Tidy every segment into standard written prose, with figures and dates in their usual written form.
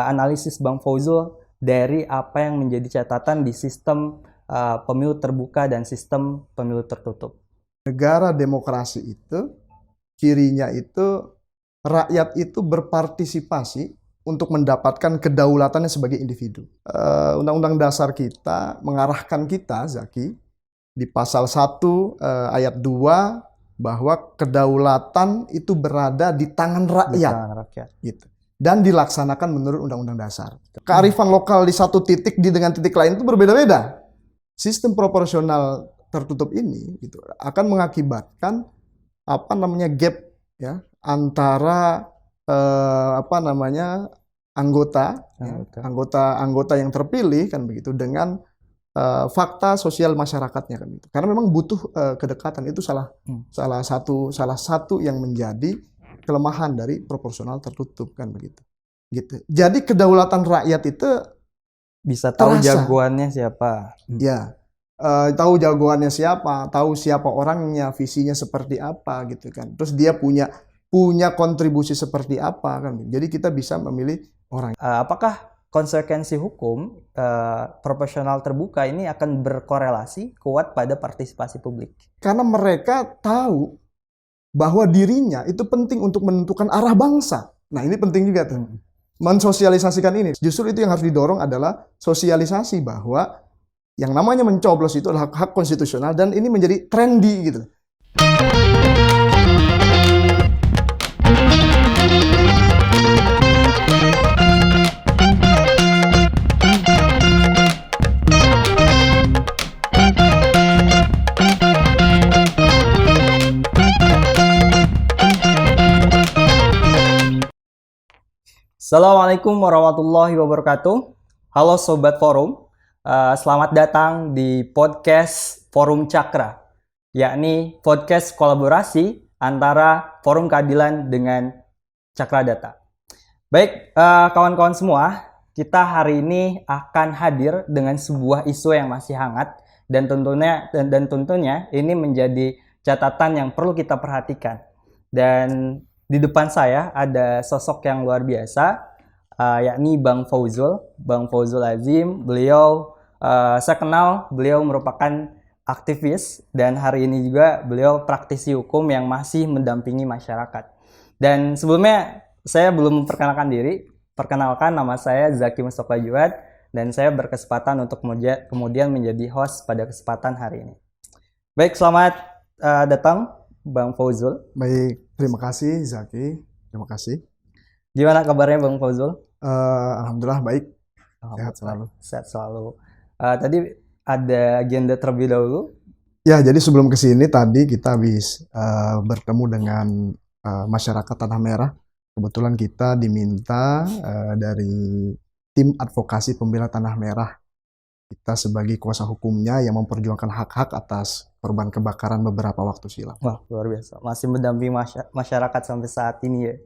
analisis Bang Fauzul dari apa yang menjadi catatan di sistem pemilu terbuka dan sistem pemilu tertutup. Negara demokrasi itu cirinya itu rakyat itu berpartisipasi untuk mendapatkan kedaulatannya sebagai individu. Undang-undang dasar kita mengarahkan kita, Zaki, di pasal 1 ayat 2 bahwa kedaulatan itu berada di tangan rakyat. Gitu. Dan dilaksanakan menurut undang-undang dasar. Kearifan lokal di satu titik dengan titik lain itu berbeda-beda. Sistem proporsional tertutup ini gitu, akan mengakibatkan gap ya antara anggota yang terpilih kan begitu dengan fakta sosial masyarakatnya kan gitu. Karena memang butuh kedekatan, itu salah satu yang menjadi kelemahan dari proporsional tertutup kan begitu. Gitu. Jadi kedaulatan rakyat itu bisa tahu terasa. Jagoannya siapa. Ya. Tahu jagoannya siapa, tahu siapa orangnya, visinya seperti apa gitu kan. Terus dia punya kontribusi seperti apa kan. Jadi kita bisa memilih orang. Apakah konsekuensi hukum proporsional terbuka ini akan berkorelasi kuat pada partisipasi publik? Karena mereka tahu bahwa dirinya itu penting untuk menentukan arah bangsa. Nah, ini penting juga tuh. Mensosialisasikan ini. Justru itu yang harus didorong adalah sosialisasi bahwa yang namanya mencoblos itu adalah hak konstitusional dan ini menjadi trendy gitu. Assalamualaikum warahmatullahi wabarakatuh. Halo Sobat Forum, selamat datang di podcast Forum Cakra, yakni podcast kolaborasi antara Forum Keadilan dengan Cakra Data. Baik, kawan-kawan semua, kita hari ini akan hadir dengan sebuah isu yang masih hangat dan tentunya ini menjadi catatan yang perlu kita perhatikan. Dan di depan saya ada sosok yang luar biasa, yakni Bang Fauzul Azim. Beliau, saya kenal beliau merupakan aktivis dan hari ini juga beliau praktisi hukum yang masih mendampingi masyarakat. Dan sebelumnya saya belum memperkenalkan diri. Perkenalkan, nama saya Zaki Mustafa Juad dan saya berkesempatan untuk kemudian menjadi host pada kesempatan hari ini. Baik, selamat datang Bang Fauzul. Baik, terima kasih Zaki. Terima kasih. Gimana kabarnya Bang Fauzul? Alhamdulillah baik. Sehat selalu. Tadi ada agenda terlebih dahulu. Ya, jadi sebelum kesini tadi kita habis bertemu dengan masyarakat Tanah Merah. Kebetulan kita diminta dari tim advokasi pembela Tanah Merah. Kita sebagai kuasa hukumnya yang memperjuangkan hak-hak atas korban kebakaran beberapa waktu silam. Wah, luar biasa. Masih mendampingi masyarakat sampai saat ini ya.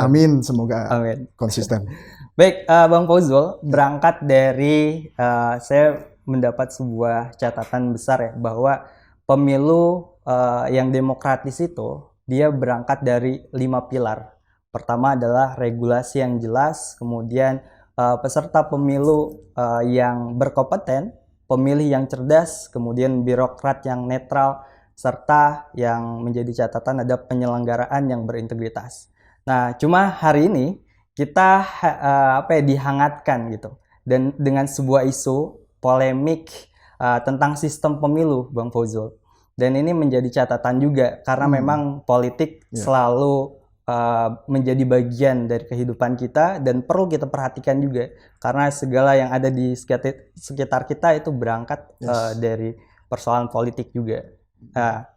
Amin, semoga konsisten. Baik, Bang Fauzul, berangkat dari saya mendapat sebuah catatan besar ya, bahwa pemilu yang demokratis itu dia berangkat dari 5 pilar. Pertama adalah regulasi yang jelas, kemudian peserta pemilu yang berkompeten, pemilih yang cerdas, kemudian birokrat yang netral, serta yang menjadi catatan ada penyelenggaraan yang berintegritas. Nah, cuma hari ini kita dihangatkan gitu, dan dengan sebuah isu polemik tentang sistem pemilu, Bang Fauzul. Dan ini menjadi catatan juga karena memang politik selalu menjadi bagian dari kehidupan kita dan perlu kita perhatikan juga karena segala yang ada di sekitar kita itu berangkat dari persoalan politik juga. Nah,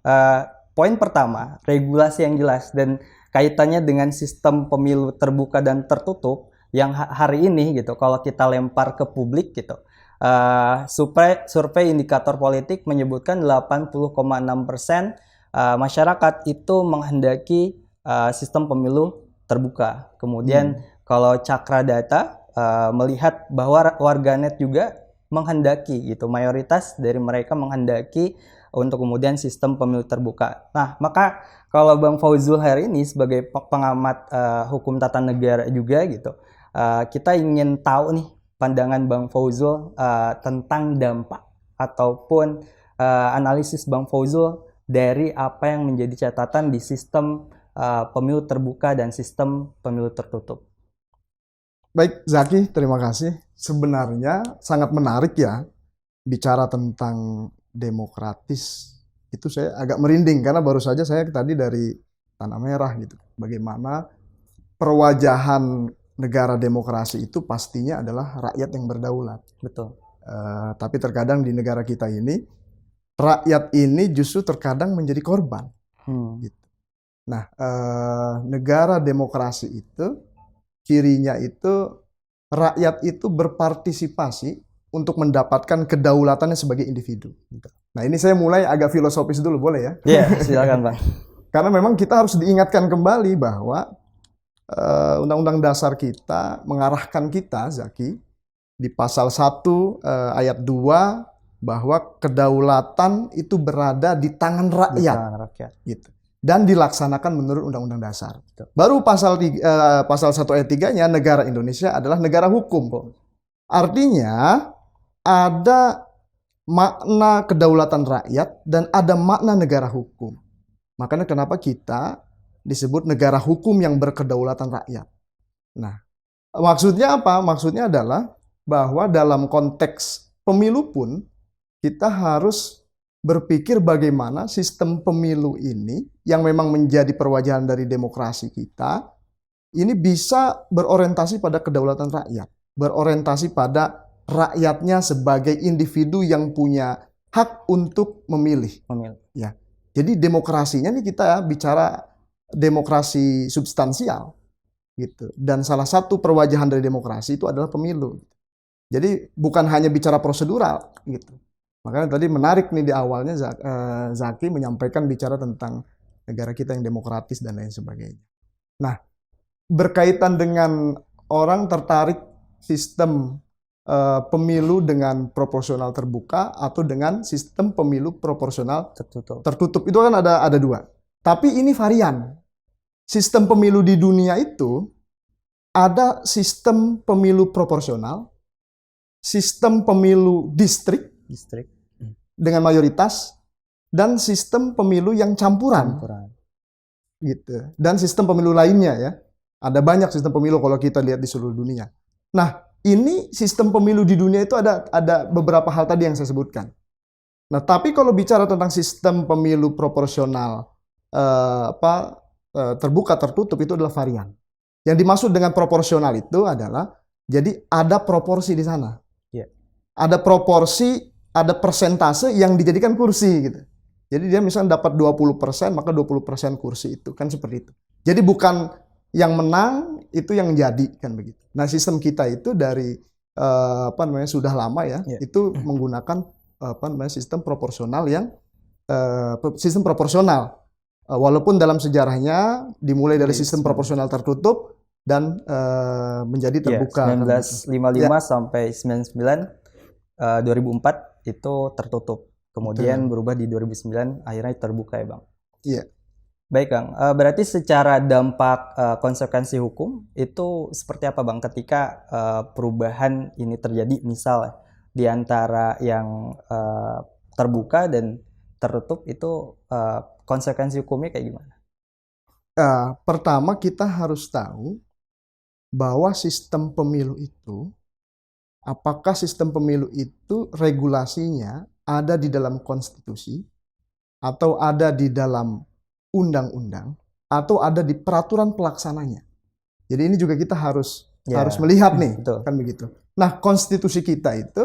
poin pertama, regulasi yang jelas dan kaitannya dengan sistem pemilu terbuka dan tertutup yang hari ini gitu, kalau kita lempar ke publik gitu, survei indikator politik menyebutkan 80,6% masyarakat itu menghendaki sistem pemilu terbuka. Kemudian kalau Cakra Data melihat bahwa warganet juga menghendaki gitu, mayoritas dari mereka menghendaki untuk kemudian sistem pemilu terbuka. Nah, maka kalau Bang Fauzul hari ini sebagai pengamat hukum tata negara juga gitu, Kita ingin tahu nih pandangan Bang Fauzul tentang dampak ataupun analisis Bang Fauzul dari apa yang menjadi catatan di sistem pemilu terbuka dan sistem pemilu tertutup. Baik, Zaki, terima kasih. Sebenarnya sangat menarik ya bicara tentang demokratis. Itu saya agak merinding karena baru saja saya tadi dari Tanah Merah gitu. Bagaimana perwajahan negara demokrasi itu pastinya adalah rakyat yang berdaulat. Betul. Tapi terkadang di negara kita ini rakyat ini justru terkadang menjadi korban. Gitu. Nah, negara demokrasi itu cirinya itu rakyat itu berpartisipasi untuk mendapatkan kedaulatannya sebagai individu. Nah, ini saya mulai agak filosofis dulu, boleh ya? Iya, silakan Bang. Karena memang kita harus diingatkan kembali bahwa Undang-Undang Dasar kita mengarahkan kita, Zaki, di pasal 1 ayat 2 bahwa kedaulatan itu berada di tangan rakyat. Di tangan rakyat. Gitu. Dan dilaksanakan menurut Undang-Undang Dasar. Baru pasal 1 ayat 3-nya negara Indonesia adalah negara hukum. Artinya ada makna kedaulatan rakyat dan ada makna negara hukum. Makanya kenapa kita disebut negara hukum yang berkedaulatan rakyat. Nah, maksudnya apa? Maksudnya adalah bahwa dalam konteks pemilu pun kita harus berpikir bagaimana sistem pemilu ini yang memang menjadi perwajahan dari demokrasi kita ini bisa berorientasi pada kedaulatan rakyat, berorientasi pada rakyatnya sebagai individu yang punya hak untuk memilih. Ya. Jadi demokrasinya nih kita bicara demokrasi substansial gitu. Dan salah satu perwajahan dari demokrasi itu adalah pemilu. Jadi bukan hanya bicara prosedural gitu. Makanya tadi menarik nih di awalnya Zaki menyampaikan bicara tentang negara kita yang demokratis dan lain sebagainya. Nah, berkaitan dengan orang tertarik sistem pemilu dengan proporsional terbuka atau dengan sistem pemilu proporsional tertutup. Itu kan ada dua. Tapi ini varian. Sistem pemilu di dunia itu ada sistem pemilu proporsional, sistem pemilu distrik dengan mayoritas, dan sistem pemilu yang campuran. Gitu. Dan sistem pemilu lainnya ya. Ada banyak sistem pemilu kalau kita lihat di seluruh dunia. Nah, ini sistem pemilu di dunia itu ada beberapa hal tadi yang saya sebutkan. Nah, tapi kalau bicara tentang sistem pemilu proporsional terbuka tertutup itu adalah varian. Yang dimaksud dengan proporsional itu adalah jadi ada proporsi di sana. Ada proporsi, ada persentase yang dijadikan kursi gitu. Jadi dia misalnya dapat 20%, maka 20% kursi itu kan seperti itu. Jadi bukan yang menang itu yang jadi kan begitu. Nah, sistem kita itu dari sudah lama ya, itu menggunakan sistem proporsional yang sistem proporsional. Walaupun dalam sejarahnya dimulai dari sistem proporsional tertutup dan menjadi terbuka. 1955 sampai 2004 itu tertutup. Kemudian berubah di 2009 akhirnya terbuka ya Bang. Iya. Baik Bang, berarti secara dampak konsekuensi hukum itu seperti apa Bang ketika perubahan ini terjadi misal di antara yang terbuka dan tertutup itu konsekuensi hukumnya kayak gimana? Pertama kita harus tahu bahwa sistem pemilu itu, apakah sistem pemilu itu regulasinya ada di dalam konstitusi atau ada di dalam undang-undang atau ada di peraturan pelaksananya. Jadi ini juga kita harus melihat nih, kan begitu. Nah, konstitusi kita itu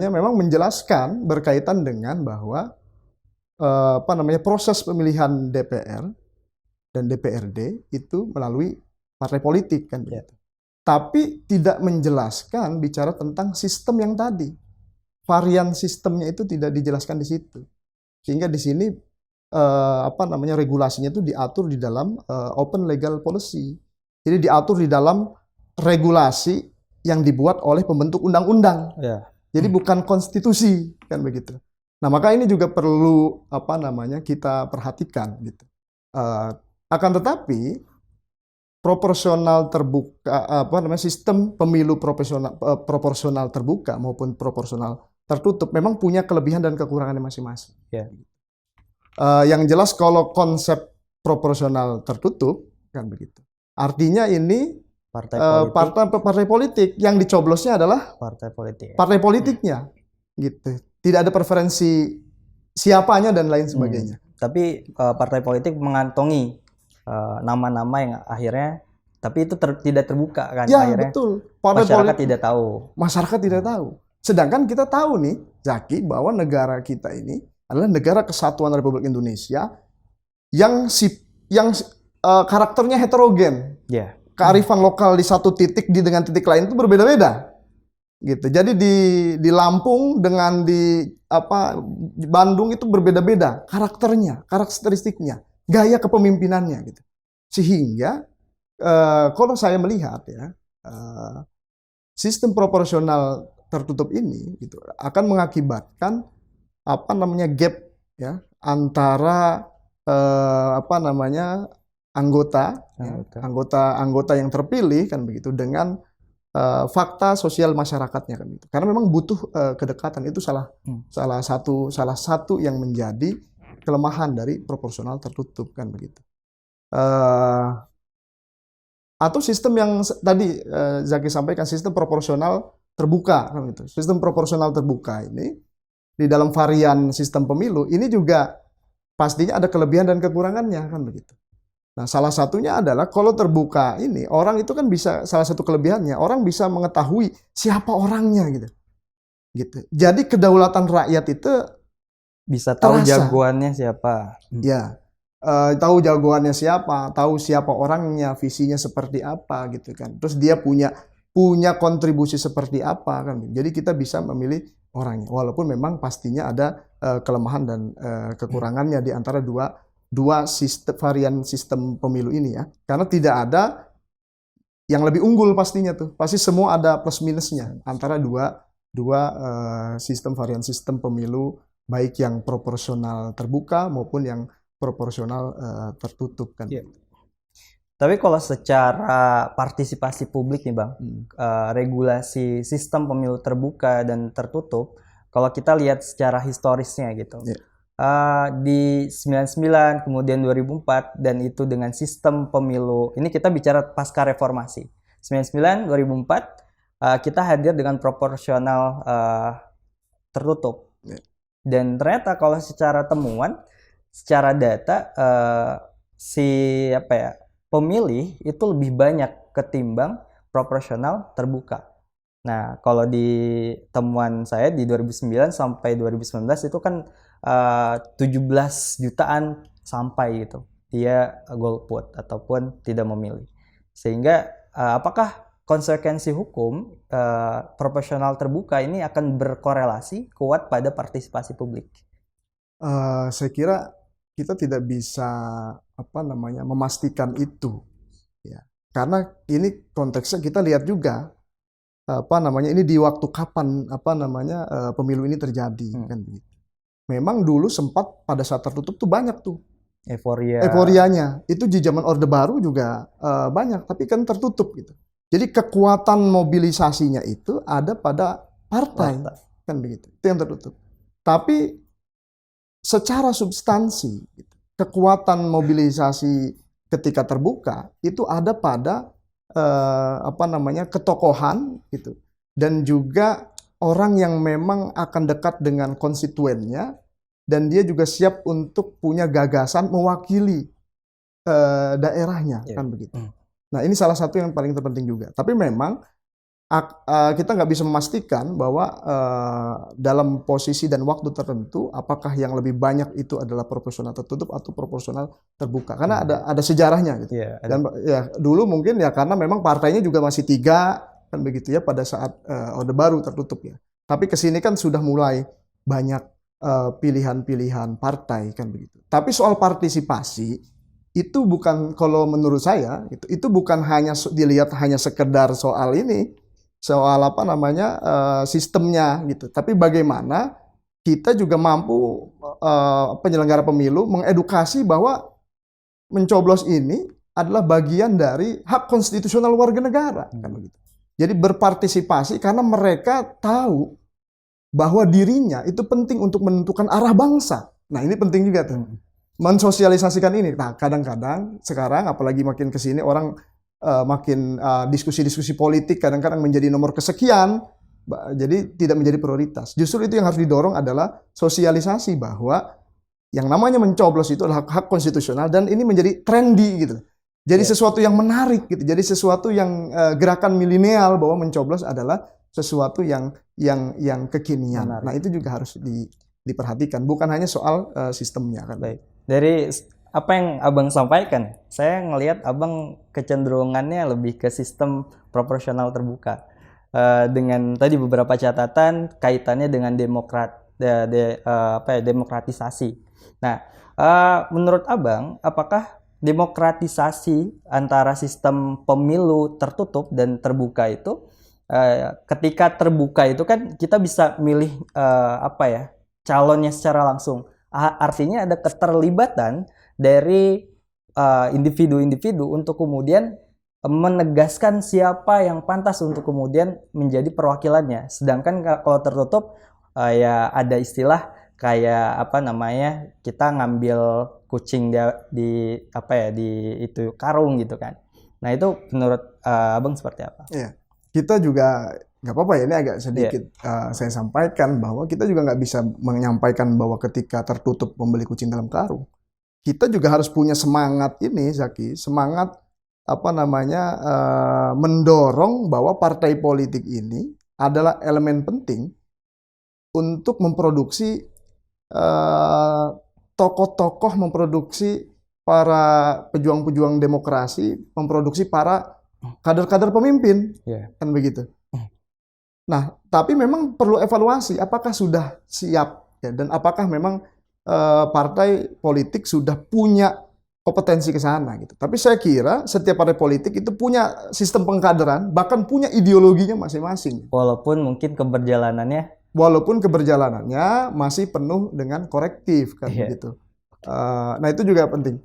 memang menjelaskan berkaitan dengan bahwa proses pemilihan DPR dan DPRD itu melalui partai politik kan begitu. Tapi tidak menjelaskan bicara tentang sistem yang tadi. Varian sistemnya itu tidak dijelaskan di situ. Sehingga di sini regulasinya itu diatur di dalam open legal policy. Jadi diatur di dalam regulasi yang dibuat oleh pembentuk undang-undang. Jadi bukan konstitusi kan begitu. Nah, maka ini juga perlu kita perhatikan gitu. Akan tetapi proporsional terbuka, sistem pemilu proporsional terbuka maupun proporsional tertutup memang punya kelebihan dan kekurangannya masing-masing. Ya. Yang jelas kalau konsep proporsional tertutup kan begitu. Artinya ini partai politik yang dicoblosnya adalah partai politiknya, gitu. Tidak ada preferensi siapanya dan lain sebagainya. Tapi partai politik mengantongi nama-nama yang akhirnya, tapi itu tidak terbuka kan? Ya, akhirnya betul. Masyarakat tidak tahu. Masyarakat tidak tahu. Sedangkan kita tahu nih, Zaki, bahwa negara kita ini adalah negara kesatuan Republik Indonesia yang karakternya heterogen. Yeah. Kearifan lokal di satu titik dengan titik lain itu berbeda-beda. Gitu. Jadi di Lampung dengan di Bandung itu berbeda-beda karakternya, karakteristiknya, gaya kepemimpinannya gitu. Sehingga kalau saya melihat ya, sistem proporsional tertutup ini gitu akan mengakibatkan gap ya antara anggota yang terpilih kan begitu dengan fakta sosial masyarakatnya kan gitu. Karena memang butuh kedekatan, itu salah satu yang menjadi kelemahan dari proporsional tertutup kan begitu. Atau sistem yang tadi Zaki sampaikan, sistem proporsional terbuka kan gitu. Sistem proporsional terbuka ini di dalam varian sistem pemilu ini juga pastinya ada kelebihan dan kekurangannya kan begitu. Nah, salah satunya adalah kalau terbuka ini orang itu kan bisa, salah satu kelebihannya orang bisa mengetahui siapa orangnya gitu. Jadi kedaulatan rakyat itu bisa tahu terasa. Jagoannya siapa. Ya, tahu jagoannya siapa, tahu siapa orangnya, visinya seperti apa gitu kan. Terus dia punya kontribusi seperti apa kan. Jadi kita bisa memilih orangnya. Walaupun memang pastinya ada kelemahan dan kekurangannya di antara dua varian sistem pemilu ini ya. Karena tidak ada yang lebih unggul pastinya tuh. Pasti semua ada plus minusnya antara dua varian sistem pemilu, baik yang proporsional terbuka maupun yang proporsional tertutup kan. Yeah. Tapi kalau secara partisipasi publik nih Bang, regulasi sistem pemilu terbuka dan tertutup, kalau kita lihat secara historisnya gitu. Yeah. Di 99, kemudian 2004, dan itu dengan sistem pemilu, ini kita bicara pasca reformasi. 99, 2004, kita hadir dengan proporsional tertutup. Yeah. Dan ternyata kalau secara temuan, secara data, pemilih itu lebih banyak ketimbang proporsional terbuka. Nah, kalau di temuan saya di 2009 sampai 2019 itu kan 17 jutaan sampai gitu. Dia golput ataupun tidak memilih. Sehingga apakah konsekuensi hukum proporsional terbuka ini akan berkorelasi kuat pada partisipasi publik? Saya kira kita tidak bisa memastikan itu ya. Karena ini konteksnya kita lihat juga ini di waktu kapan pemilu ini terjadi kan begitu. Memang dulu sempat pada saat tertutup tuh banyak tuh euforianya. Itu di zaman Orde Baru juga banyak, tapi kan tertutup gitu. Jadi kekuatan mobilisasinya itu ada pada partai kan begitu. Itu yang tertutup. Tapi secara substansi gitu, kekuatan mobilisasi ketika terbuka itu ada pada ketokohan gitu, dan juga orang yang memang akan dekat dengan konstituennya dan dia juga siap untuk punya gagasan mewakili daerahnya kan begitu. Nah, ini salah satu yang paling terpenting juga. Tapi memang kita nggak bisa memastikan bahwa dalam posisi dan waktu tertentu apakah yang lebih banyak itu adalah proporsional tertutup atau proporsional terbuka, karena ada sejarahnya gitu. Yeah, dan ya dulu mungkin ya karena memang partainya juga masih 3 kan begitu ya pada saat Orde Baru tertutup ya. Tapi kesini kan sudah mulai banyak pilihan-pilihan partai kan begitu. Tapi soal partisipasi itu bukan, kalau menurut saya itu bukan hanya dilihat hanya sekedar soal ini. Soal sistemnya gitu. Tapi bagaimana kita juga mampu penyelenggara pemilu mengedukasi bahwa mencoblos ini adalah bagian dari hak konstitusional warga negara. Kan begitu. Jadi berpartisipasi karena mereka tahu bahwa dirinya itu penting untuk menentukan arah bangsa. Nah ini penting juga tuh. Mensosialisasikan ini. Nah kadang-kadang sekarang apalagi makin kesini orang makin diskusi-diskusi politik kadang-kadang menjadi nomor kesekian. Jadi tidak menjadi prioritas. Justru itu yang harus didorong adalah sosialisasi bahwa yang namanya mencoblos itu adalah hak konstitusional dan ini menjadi trendy gitu. Jadi sesuatu yang menarik gitu. Jadi sesuatu yang gerakan milenial bahwa mencoblos adalah sesuatu yang kekinian. Menarik. Nah, itu juga harus diperhatikan. Bukan hanya soal sistemnya kan. Baik. Dari apa yang Abang sampaikan, saya ngelihat Abang kecenderungannya lebih ke sistem proporsional terbuka. Dengan tadi beberapa catatan kaitannya dengan demokratisasi. Nah, menurut Abang, apakah demokratisasi antara sistem pemilu tertutup dan terbuka itu, ketika terbuka itu kan kita bisa milih calonnya secara langsung. Artinya ada keterlibatan dari individu-individu untuk kemudian menegaskan siapa yang pantas untuk kemudian menjadi perwakilannya. Sedangkan kalau tertutup ya ada istilah kayak kita ngambil kucing di itu karung gitu kan. Nah itu menurut Abang seperti apa? Iya. Kita juga nggak apa-apa ya, ini agak sedikit saya sampaikan bahwa kita juga nggak bisa menyampaikan bahwa ketika tertutup membeli kucing dalam karung. Kita juga harus punya semangat ini, Zaki, semangat mendorong bahwa partai politik ini adalah elemen penting untuk memproduksi tokoh-tokoh, memproduksi para pejuang-pejuang demokrasi, memproduksi para kader-kader pemimpin, kan begitu. Nah, tapi memang perlu evaluasi apakah sudah siap ya, dan apakah memang partai politik sudah punya kompetensi ke sana gitu. Tapi saya kira setiap partai politik itu punya sistem pengkaderan, bahkan punya ideologinya masing-masing. Walaupun keberjalanannya masih penuh dengan korektif kan begitu. Nah itu juga penting.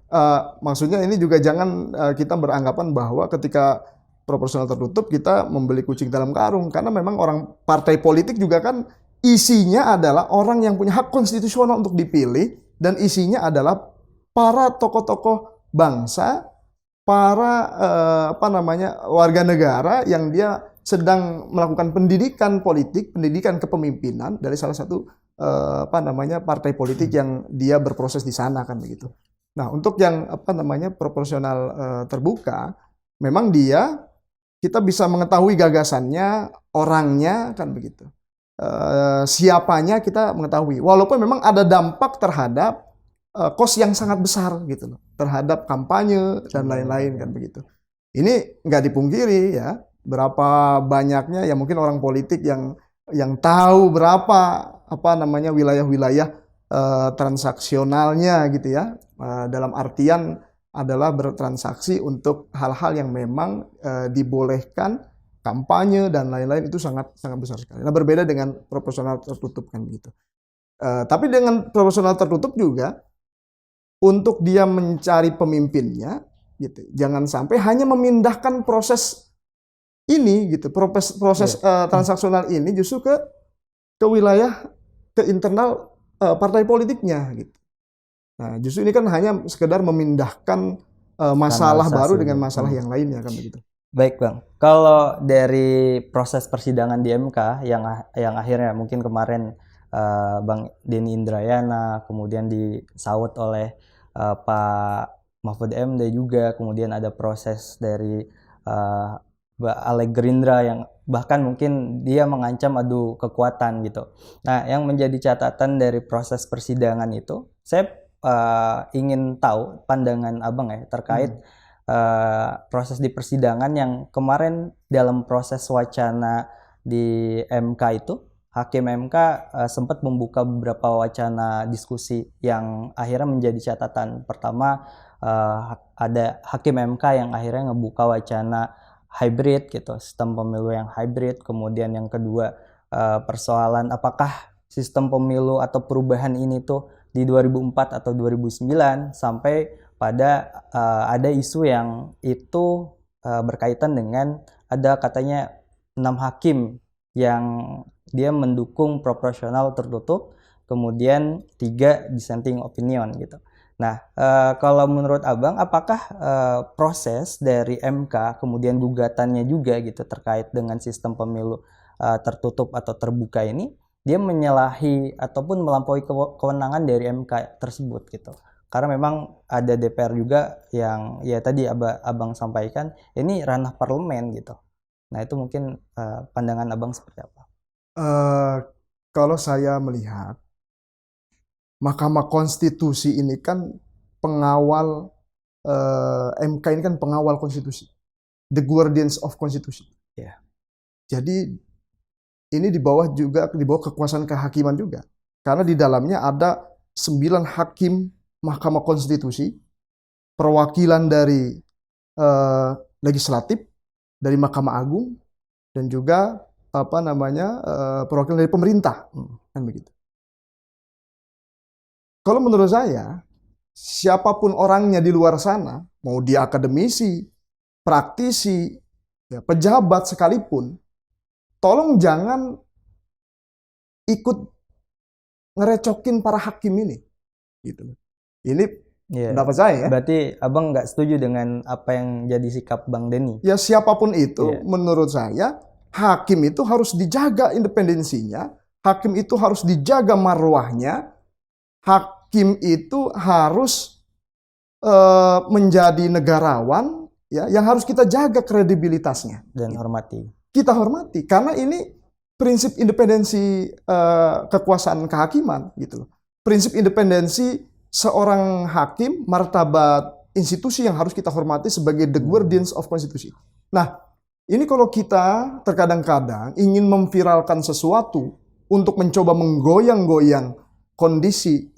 Maksudnya ini juga jangan kita beranggapan bahwa ketika proporsional tertutup kita membeli kucing dalam karung, karena memang orang partai politik juga kan isinya adalah orang yang punya hak konstitusional untuk dipilih dan isinya adalah para tokoh-tokoh bangsa, para warga negara yang dia sedang melakukan pendidikan politik, pendidikan kepemimpinan dari salah satu partai politik yang dia berproses di sana kan begitu. Nah, untuk yang proporsional terbuka, memang kita bisa mengetahui gagasannya, orangnya kan begitu. Siapanya kita mengetahui. Walaupun memang ada dampak terhadap kos yang sangat besar gitu loh, terhadap kampanye dan lain-lain kan begitu. Ini nggak dipungkiri ya, berapa banyaknya ya mungkin orang politik yang tahu berapa wilayah-wilayah transaksionalnya gitu ya, dalam artian adalah bertransaksi untuk hal-hal yang memang dibolehkan, kampanye dan lain-lain itu sangat sangat besar sekali. Nah berbeda dengan proporsional tertutup kan begitu. Tapi dengan proporsional tertutup juga untuk dia mencari pemimpinnya gitu. Jangan sampai hanya memindahkan proses ini gitu, proses transaksional ini justru ke wilayah, ke internal partai politiknya gitu. Nah, justru ini kan hanya sekedar memindahkan masalah baru dengan masalah yang lainnya kan begitu. Baik, Bang. Kalau dari proses persidangan di MK yang akhirnya mungkin kemarin Bang Denny Indrayana kemudian disaut oleh Pak Mahfud MD juga, kemudian ada proses dari Ale Gerindra yang bahkan mungkin dia mengancam adu kekuatan gitu. Nah, yang menjadi catatan dari proses persidangan itu, saya ingin tahu pandangan Abang ya terkait proses di persidangan yang kemarin dalam proses wacana di MK itu. Hakim MK sempat membuka beberapa wacana diskusi yang akhirnya menjadi catatan. Pertama, ada Hakim MK yang akhirnya ngebuka wacana hybrid gitu, sistem pemilu yang hybrid. Kemudian yang kedua, persoalan apakah sistem pemilu atau perubahan ini tuh di 2004 atau 2009 sampai pada ada isu yang itu berkaitan dengan ada katanya 6 hakim yang dia mendukung proporsional tertutup, kemudian 3 dissenting opinion gitu. Nah, kalau menurut Abang, apakah proses dari MK kemudian gugatannya juga gitu terkait dengan sistem pemilu tertutup atau terbuka ini, dia menyalahi ataupun melampaui kewenangan dari MK tersebut gitu? Karena memang ada DPR juga yang ya tadi Abang sampaikan, ini ranah parlemen gitu. Nah, itu mungkin pandangan Abang seperti apa? Kalau saya melihat, Mahkamah Konstitusi ini kan pengawal, MK ini kan pengawal konstitusi, the guardians of constitution. Yeah. Jadi ini di bawah kekuasaan kehakiman juga, karena di dalamnya ada 9 hakim Mahkamah Konstitusi, perwakilan dari legislatif, dari Mahkamah Agung, dan juga perwakilan dari pemerintah, kan begitu. Kalau menurut saya, siapapun orangnya di luar sana, mau dia akademisi, praktisi, ya, pejabat sekalipun, tolong jangan ikut ngerecokin para hakim ini, gitu. Ini pendapat saya ya. Berarti Abang nggak setuju dengan apa yang jadi sikap Bang Denny? Ya siapapun itu, menurut saya hakim itu harus dijaga independensinya, hakim itu harus dijaga marwahnya, hakim itu harus menjadi negarawan, ya, yang harus kita jaga kredibilitasnya dan hormati. Kita hormati karena ini prinsip independensi kekuasaan kehakiman, gitu loh. Prinsip independensi seorang hakim, martabat institusi yang harus kita hormati sebagai the guardians of constitution. Nah, ini kalau kita terkadang-kadang ingin memviralkan sesuatu untuk mencoba menggoyang-goyang kondisi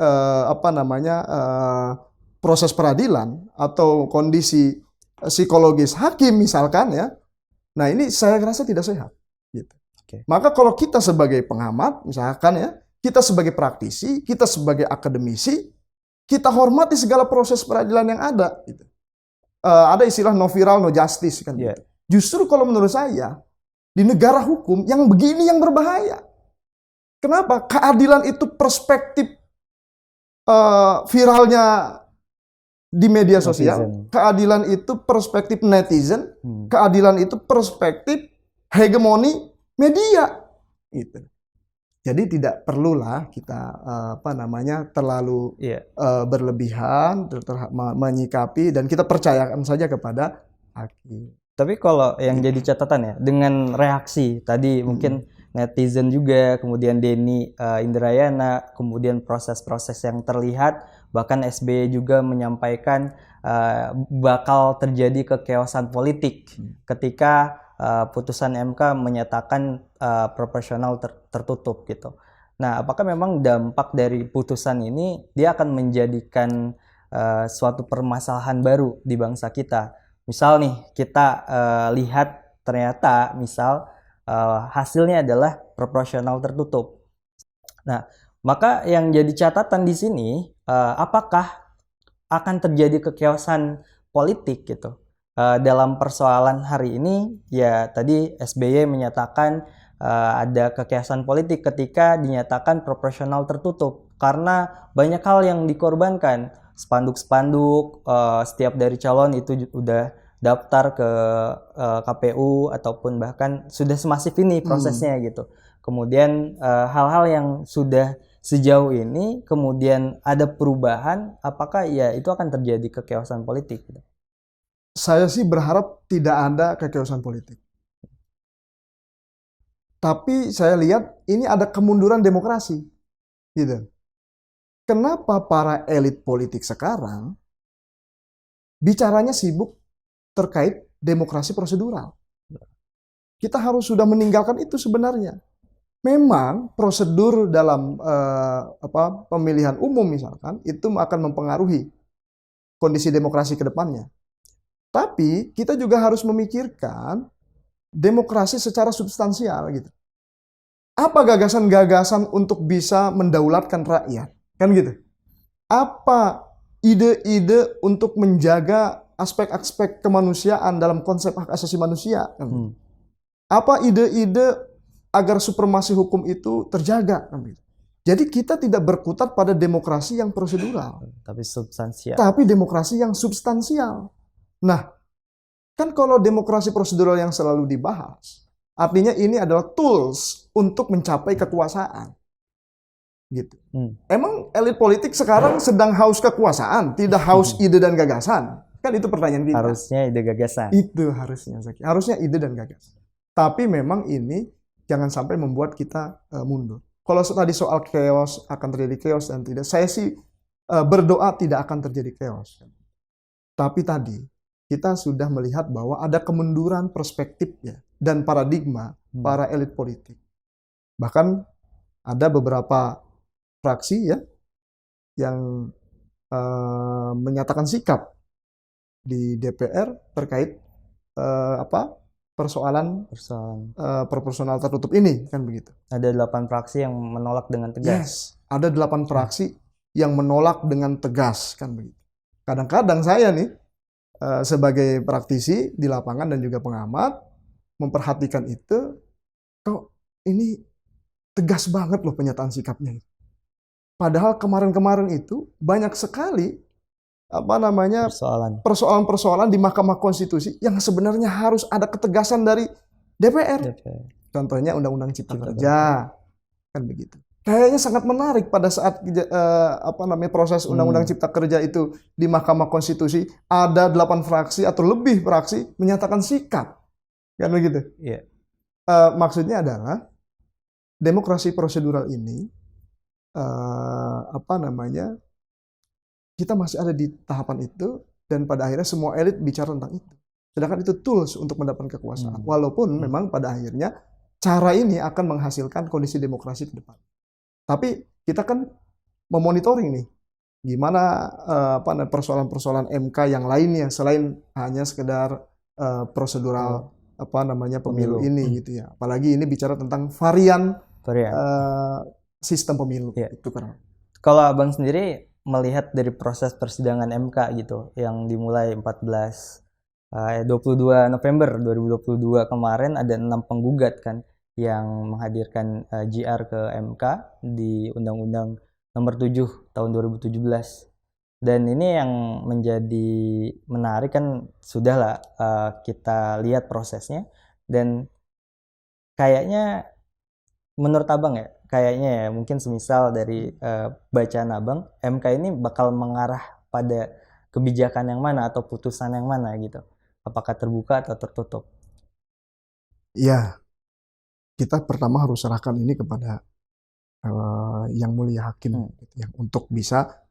proses peradilan atau kondisi psikologis hakim misalkan ya. Nah, ini saya rasa tidak sehat gitu. Okay. Maka kalau kita sebagai pengamat misalkan ya, kita sebagai praktisi, kita sebagai akademisi, kita hormati segala proses peradilan yang ada gitu. Ada istilah no viral no justice kan gitu. Justru kalau menurut saya di negara hukum yang begini yang berbahaya. Kenapa? Keadilan itu perspektif viralnya di media sosial, netizen. Keadilan itu perspektif netizen, keadilan itu perspektif hegemoni media, gitu. Jadi tidak perlulah kita terlalu berlebihan menyikapi, dan kita percayakan saja kepada hakim. Tapi kalau yang jadi catatan ya, dengan reaksi tadi mungkin netizen juga, kemudian Denny Indrayana, kemudian proses-proses yang terlihat, bahkan SBY juga menyampaikan bakal terjadi kekeosan politik ketika putusan MK menyatakan proporsional tertutup gitu. Nah, apakah memang dampak dari putusan ini dia akan menjadikan suatu permasalahan baru di bangsa kita? Misal nih kita lihat ternyata misal hasilnya adalah proporsional tertutup. Nah, maka yang jadi catatan di sini, apakah akan terjadi kekeosan politik gitu dalam persoalan hari ini? Ya tadi SBY menyatakan ada kekeosan politik ketika dinyatakan proporsional tertutup karena banyak hal yang dikorbankan. Spanduk-spanduk setiap dari calon itu udah daftar ke KPU ataupun bahkan sudah semasif ini prosesnya gitu. Kemudian hal-hal yang sudah sejauh ini kemudian ada perubahan, apakah ya itu akan terjadi kekeosan politik gitu? Saya sih berharap tidak ada kekeosan politik. Tapi saya lihat ini ada kemunduran demokrasi, gitu. Kenapa para elit politik sekarang bicaranya sibuk terkait demokrasi prosedural? Kita harus sudah meninggalkan itu sebenarnya. Memang prosedur dalam pemilihan umum misalkan itu akan mempengaruhi kondisi demokrasi ke depannya. Tapi kita juga harus memikirkan demokrasi secara substansial gitu. Apa gagasan-gagasan untuk bisa mendaulatkan rakyat? Kan gitu. Apa ide-ide untuk menjaga aspek-aspek kemanusiaan dalam konsep hak asasi manusia. Apa ide-ide agar supremasi hukum itu terjaga. Jadi kita tidak berkutat pada demokrasi yang prosedural, Tapi substansial. tapi demokrasi yang substansial. Nah, kan kalau demokrasi prosedural yang selalu dibahas, artinya ini adalah tools untuk mencapai kekuasaan. Gitu. Emang elit politik sekarang sedang haus kekuasaan, tidak haus ide dan gagasan? Kan itu pertanyaan kita. Harusnya ide gagasan. Itu harusnya, Zaki. Harusnya ide dan gagasan. Tapi memang ini jangan sampai membuat kita mundur. Kalau tadi soal chaos, akan terjadi chaos dan tidak, saya sih berdoa tidak akan terjadi chaos. Tapi tadi kita sudah melihat bahwa ada kemunduran perspektifnya dan paradigma para elit politik. Bahkan ada beberapa fraksi ya yang menyatakan sikap di DPR terkait persoalan proporsional tertutup ini, kan begitu. Ada 8 fraksi yang menolak dengan tegas. Yes, ada 8 fraksi yang menolak dengan tegas, kan begitu. Kadang-kadang saya nih sebagai praktisi di lapangan dan juga pengamat memperhatikan itu, kok ini tegas banget loh penyataan sikapnya. Padahal kemarin-kemarin itu banyak sekali persoalan-persoalan di Mahkamah Konstitusi yang sebenarnya harus ada ketegasan dari DPR. Contohnya Undang-Undang Cipta Kerja, kan begitu. Kayaknya sangat menarik pada saat proses Undang-Undang Cipta Kerja itu di Mahkamah Konstitusi ada 8 fraksi atau lebih fraksi menyatakan sikap, kan begitu. Yeah. Maksudnya adalah demokrasi prosedural ini kita masih ada di tahapan itu, dan pada akhirnya semua elit bicara tentang itu. Sedangkan itu tools untuk mendapatkan kekuasaan. Walaupun memang pada akhirnya cara ini akan menghasilkan kondisi demokrasi ke depan. Tapi kita kan memonitoring nih gimana persoalan-persoalan MK yang lainnya selain hanya sekedar prosedural pemilu ini gitu ya. Apalagi ini bicara tentang varian. Sistem pemilu itu kan. Kalau Abang sendiri melihat dari proses persidangan MK gitu yang dimulai 22 November 2022 kemarin, ada 6 penggugat kan yang menghadirkan JR ke MK di Undang-Undang Nomor 7 tahun 2017. Dan ini yang menjadi menarik kan, sudahlah kita lihat prosesnya, dan kayaknya menurut Abang ya, kayaknya ya mungkin semisal dari bacaan Abang, MK ini bakal mengarah pada kebijakan yang mana atau putusan yang mana gitu. Apakah terbuka atau tertutup? Ya, kita pertama harus serahkan ini kepada yang mulia hakim gitu ya, untuk bisa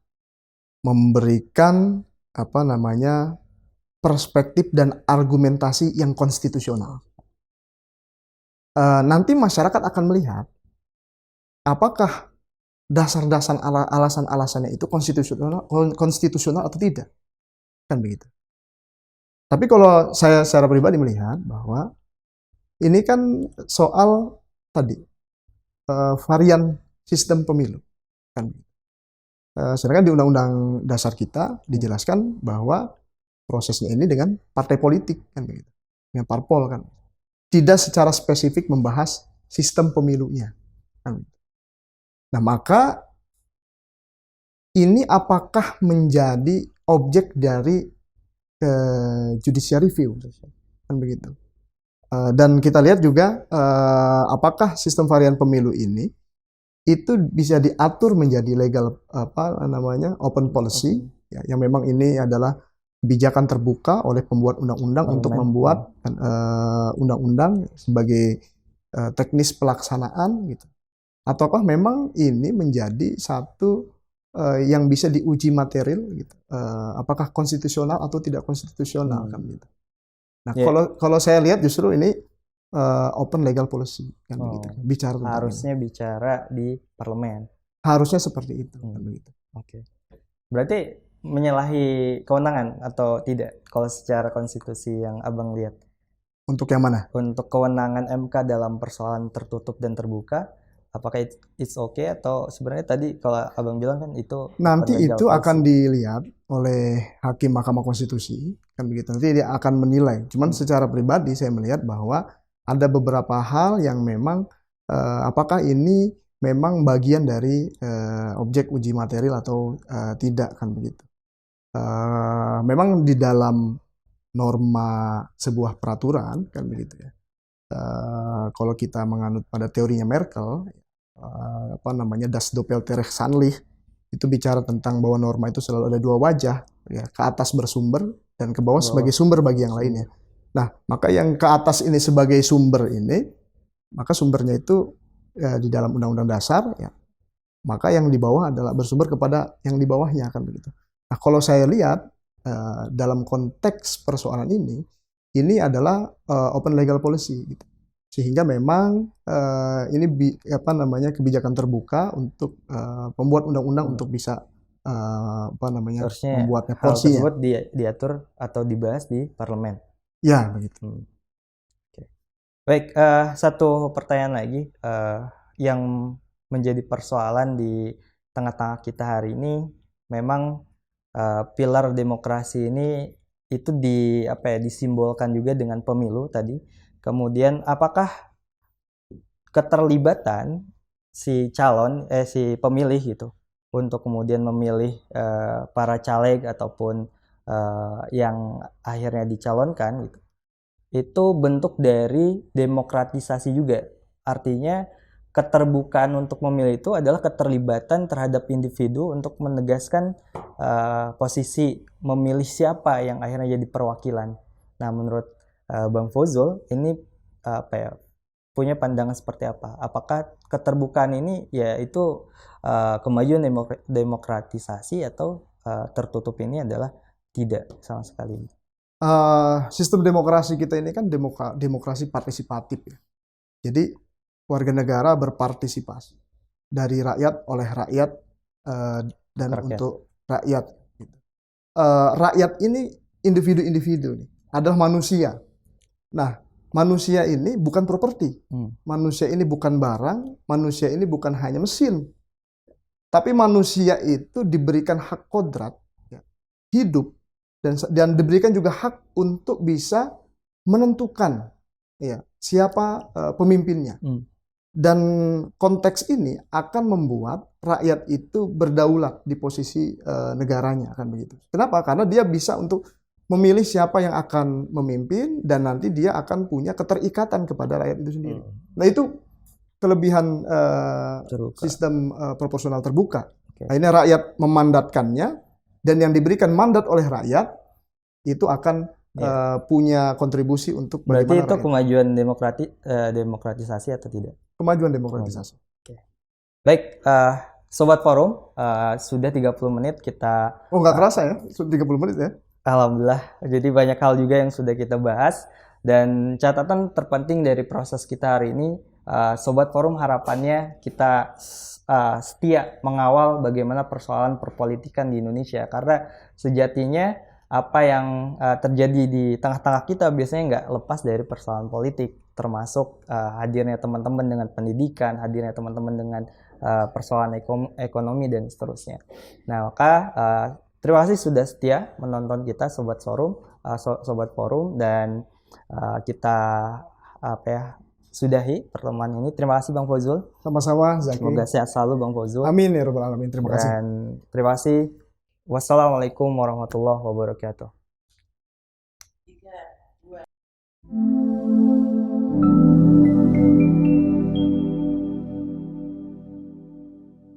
memberikan perspektif dan argumentasi yang konstitusional. Nanti masyarakat akan melihat apakah dasar-dasar alasan-alasannya itu konstitusional atau tidak, kan begitu. Tapi kalau saya secara pribadi melihat bahwa ini kan soal tadi varian sistem pemilu, kan. Sedangkan di Undang-Undang Dasar kita dijelaskan bahwa prosesnya ini dengan partai politik, kan begitu, dengan parpol, kan. Tidak secara spesifik membahas sistem pemilunya. Nah, maka ini apakah menjadi objek dari judicial review, kan begitu. Dan kita lihat juga apakah sistem varian pemilu ini itu bisa diatur menjadi legal open policy, ya, yang memang ini adalah kebijakan terbuka oleh pembuat undang-undang untuk membuat undang-undang sebagai teknis pelaksanaan gitu. Ataukah memang ini menjadi satu yang bisa diuji material gitu. Apakah konstitusional atau tidak konstitusional, kan gitu. Nah, kalau saya lihat justru ini open legal policy, kan begitu. Bicara tentang harusnya ini. Bicara di parlemen. Harusnya seperti itu, kan begitu. Oke. Berarti menyalahi kewenangan atau tidak kalau secara konstitusi yang Abang lihat? Untuk yang mana? Untuk kewenangan MK dalam persoalan tertutup dan terbuka, apakah it's okay atau sebenarnya tadi kalau Abang bilang kan itu Nanti legal itu policy. akan dilihat oleh hakim Mahkamah Konstitusi, kan begitu. Nanti dia akan menilai. Cuman secara pribadi saya melihat bahwa ada beberapa hal yang memang apakah ini memang bagian dari objek uji material atau tidak, kan begitu. Memang di dalam norma sebuah peraturan, kan begitu ya. Kalau kita menganut pada teorinya Merkel, apa namanya, das Doppelterrechtsanlich, itu bicara tentang bahwa norma itu selalu ada dua wajah, ya, ke atas bersumber dan ke bawah sebagai sumber bagi yang lainnya. Nah, maka yang ke atas ini sebagai sumber ini, maka sumbernya itu di dalam Undang-Undang Dasar, ya, maka yang di bawah adalah bersumber kepada yang di bawahnya, kan begitu. Nah, kalau saya lihat dalam konteks persoalan ini adalah open legal policy, gitu. Sehingga memang ini apa namanya, kebijakan terbuka untuk pembuat undang-undang untuk bisa apa namanya, Harusnya membuatnya hal porsinya. tersebut diatur atau dibahas di parlemen. Ya, begitu. Oke. Baik, satu pertanyaan lagi yang menjadi persoalan di tengah-tengah kita hari ini, memang pilar demokrasi ini itu disimbolkan juga dengan pemilu tadi. Kemudian apakah keterlibatan si pemilih gitu untuk kemudian memilih para caleg ataupun yang akhirnya dicalonkan gitu, itu bentuk dari demokratisasi juga. Artinya keterbukaan untuk memilih itu adalah keterlibatan terhadap individu untuk menegaskan posisi memilih siapa yang akhirnya jadi perwakilan. Nah, menurut Bang Fozul ini punya pandangan seperti apa? Apakah keterbukaan ini yaitu kemajuan demokratisasi atau tertutup ini adalah tidak sama sekali? Sistem demokrasi kita ini kan demokrasi partisipatif, ya. Jadi warga negara berpartisipasi dari rakyat, oleh rakyat, dan Rakyat. untuk rakyat. Gitu. Rakyat ini individu-individu nih, adalah manusia. Nah, manusia ini bukan properti, manusia ini bukan barang, manusia ini bukan hanya mesin, tapi manusia itu diberikan hak kodrat, ya, hidup, dan diberikan juga hak untuk bisa menentukan, ya, siapa pemimpinnya. Dan konteks ini akan membuat rakyat itu berdaulat di posisi negaranya, kan begitu. Kenapa? Karena dia bisa untuk memilih siapa yang akan memimpin dan nanti dia akan punya keterikatan kepada rakyat itu sendiri. Nah, itu kelebihan sistem proporsional terbuka. Akhirnya rakyat memandatkannya dan yang diberikan mandat oleh rakyat itu akan punya kontribusi untuk berarti itu rakyat. kemajuan demokratisasi atau tidak? Kemajuan demokratisasi. Oke. Baik, Sobat Forum, sudah 30 menit kita... Oh, nggak kerasa ya? Sudah 30 menit ya? Alhamdulillah, jadi banyak hal juga yang sudah kita bahas. Dan catatan terpenting dari proses kita hari ini, Sobat Forum harapannya kita setia mengawal bagaimana persoalan perpolitikan di Indonesia. Karena sejatinya apa yang terjadi di tengah-tengah kita biasanya nggak lepas dari persoalan politik. Termasuk hadirnya teman-teman dengan pendidikan, hadirnya teman-teman dengan persoalan ekonomi dan seterusnya. Nah, maka terima kasih sudah setia menonton kita Sobat Forum dan kita sudahi pertemuan ini. Terima kasih Bang Fozul. Sama-sama, Zaki. Semoga sehat selalu Bang Fozul. Amin ya rabbal alamin. Terima kasih. Dan terima kasih. Wassalamualaikum warahmatullahi wabarakatuh. 3, 2